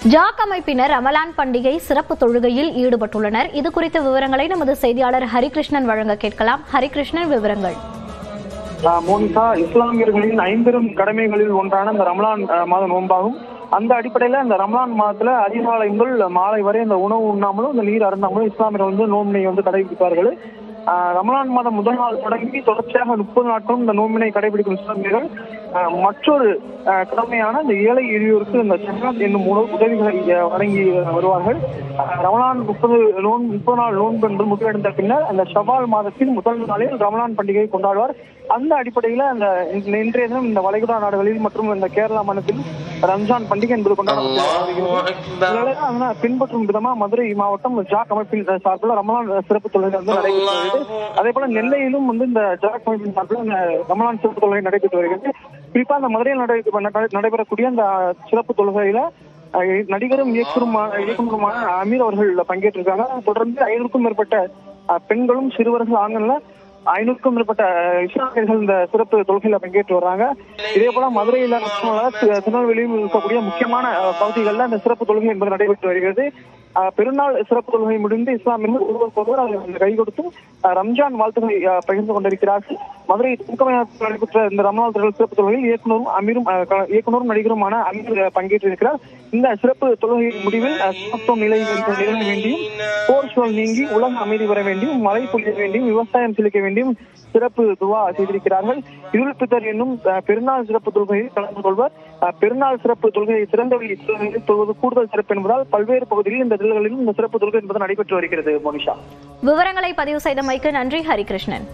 Jack அமைப்பினர் ரமலான் பண்டிகை சிறப்பு தொழுகையில் ஈடுபட்டுள்ளனர். இது குறித்த விவரங்களை நமது செய்தியாளர் ஹரிகிருஷ்ணன் வழங்க கேட்கலாம். ஹரிகிருஷ்ணன், விவரங்கள். மோனிகா, இஸ்லாமியர்களின் 5 கடமைகளில் ஒன்றான இந்த ரமலான் மாத நோன்பாகும். அந்த அடிப்படையில இந்த ரமலான் மாதத்துல அதிகாலை முதல் மாலை வரை இந்த உணவு உண்ணாமலும் இந்த நீர் அருந்தாமலும் இஸ்லாமியர்கள் நோம்பினை கடைபிடிப்பார்கள். ரமலான் மாதம் முதல் நாள் தொடங்கி தொடர்ச்சியாக 30 நாட்களும் இந்த நோம்பினை கடைபிடிக்கும் இஸ்லாமியர்கள் மற்றொரு கடமையான இந்த ஏழை எளியோருக்கு இந்த ஜகாத் என்னும் உதவிகளை வழங்கி வருவார்கள். ரமலான் 30 நாள் நோன்பு என்று முடிவடைந்த பின்னர் அந்த ஷவால் மாதத்தின் முதல் நாளில் ரமலான் பண்டிகையை கொண்டாடுவார். அந்த அடிப்படையில அந்த இன்றைய தினம் இந்த வளைகுடா நாடுகளில் மற்றும் இந்த கேரளா மாநிலத்தில் ரம்ஜான் பண்டிகை என்பது கொண்டாடப்படுகிறது. பின்பற்றும் விதமா மதுரை மாவட்டம் ஜாக் அமைப்பின் சார்பில் ரமலான் சிறப்பு தொழுகை நடைபெற்று வருகிறது. அதே போல நெல்லையிலும் இந்த ஜாக் அமைப்பின் சார்பில் ரமலான் சிறப்பு தொழுகை நடைபெற்று வருகிறது. குறிப்பா அந்த மதுரையில் நடைபெறக்கூடிய அந்த சிறப்பு தொழுகையில நடிகரும் இயக்குநருமான அமீர் அவர்கள் பங்கேற்றிருக்காங்க. தொடர்ந்து 500க்கும் மேற்பட்ட பெண்களும் சிறுவர்கள் ஆண்கள்ல 500க்கும் மேற்பட்ட இஸ்லாமியர்கள் இந்த சிறப்பு தொழுகையில பங்கேற்று வர்றாங்க. இதே போல மதுரையில் திருநெல்வேலியில் இருக்கக்கூடிய முக்கியமான பகுதிகளில் இந்த சிறப்பு தொழுகை என்பது நடைபெற்று வருகிறது. பெருநாள் சிறப்பு தொழுகை முடிந்து இஸ்லாமியர்கள் ஒருவருக்கொருவர் அதை கை கொடுத்து ரம்ஜான் வாழ்த்துக்களை பகிர்ந்து கொண்டிருக்கிறார்கள். மதுரை துவக்கமையத்தில் நடைபெற்ற இந்த ரமலான் சிறப்பு தொழுகையில் இயக்குநரும் நடிகருமான அமீர் பங்கேற்றிருக்கிறார். இந்த சிறப்பு தொழுகை முடிவில் சமத்துவம் நிலை வேண்டியும், போர் சூழல் நீங்கி உலக அமைதி வர வேண்டியும், மழை பொழிய வேண்டியும், விவசாயம் செழிக்க வேண்டியும் சிறப்பு துவா செய்திருக்கிறார்கள். இதுல் ஃபித்ர் என்னும் பெருநாள் சிறப்பு தொழுகையில் கலந்து கொள்வர். பெருநாள் சிறப்பு தொழுகையை திறந்தவெளி தொழுவது கூடுதல் சிறப்பு என்பதால் பல்வேறு பகுதிகளில் இந்த சிறப்பு தொழுகை என்பது நடைபெற்று வருகிறது. மோனிஷா, விவரங்களை பதிவு செய்தமைக்கு நன்றி ஹரிகிருஷ்ணன்.